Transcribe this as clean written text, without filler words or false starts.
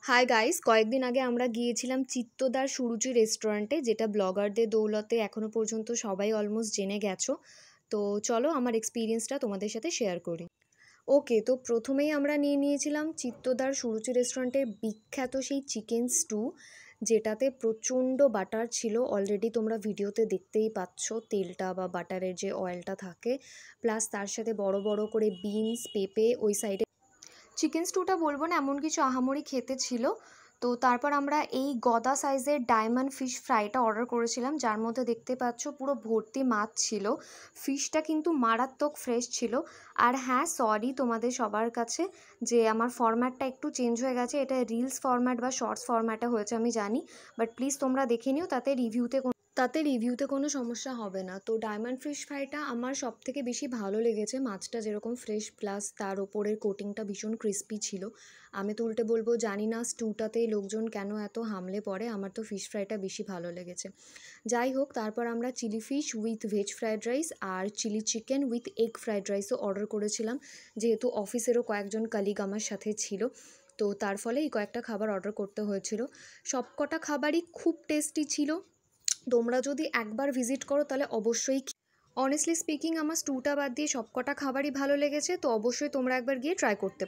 Hi guys, কয়েকদিন আগে আমরা গিয়েছিলাম চিত্তদার সুরুচি রেস্টুরেন্টে, যেটা ব্লগারদের দৌলতে এখনও পর্যন্ত সবাই অলমোস্ট জেনে গেছো। তো চলো আমার এক্সপিরিয়েন্সটা তোমাদের সাথে শেয়ার করি। ওকে, তো প্রথমেই আমরা নিয়ে নিয়েছিলাম চিত্তদার সুরুচি রেস্টুরেন্টের বিখ্যাত সেই চিকেন স্টু, যেটাতে প্রচণ্ড বাটার ছিল। অলরেডি তোমরা ভিডিওতে দেখতেই পাচ্ছ তেলটা বা বাটারের যে অয়েলটা থাকে, প্লাস তার সাথে বড় বড় করে বিনস, পেঁপে ওই সাইডে। চিকেন স্টুটা বলবো না এমন কিছু আহামরি খেতে ছিল। তো তারপর আমরা এই গদা সাইজের ডায়মন্ড ফিশ ফ্রাইটা অর্ডার করেছিলাম, যার মধ্যে দেখতে পাচ্ছ পুরো ভর্তি মাছ ছিল। ফিশটা কিন্তু মারাত্মক ফ্রেশ ছিল। আর হ্যাঁ, সরি তোমাদের সবার কাছে যে আমার ফরম্যাটটা একটু চেঞ্জ হয়ে গেছে, এটা রিলস ফরম্যাট বা শর্টস ফরম্যাটে হয়েছে আমি জানি, বাট প্লিজ তোমরা দেখে নিও, তাতে রিভিউতে কোনো সমস্যা হবে না। তো ডায়মন্ড ফিশ ফ্রাইটা আমার সবথেকে বেশি ভালো লেগেছে। মাছটা যেরকম ফ্রেশ, প্লাস তার ওপরের কোটিংটা ভীষণ ক্রিস্পি ছিল। আমি তো উল্টে বলবো, জানি না স্টুটাতেই লোকজন কেন এত হামলে পড়ে, আমার তো ফিশ ফ্রাইটা বেশি ভালো লেগেছে। যাই হোক, তারপর আমরা chilli fish with veg fried rice আর chilli chicken with egg fried রাইসও অর্ডার করেছিলাম, যেহেতু অফিসেরও কয়েকজন কালিগ আমার সাথে ছিল। তো তার ফলে এই কয়েকটা খাবার অর্ডার করতে হয়েছিল। সবকটা খাবারই খুব টেস্টি ছিল। তোমরা যদি একবার ভিজিট করো তাহলে অবশ্যই, অনেস্টলি স্পিকিং আমার স্টুটা বাদ দিয়ে সবকটা খাবারই ভালো লেগেছে। তো অবশ্যই তোমরা একবার গিয়ে ট্রাই করতে পারো।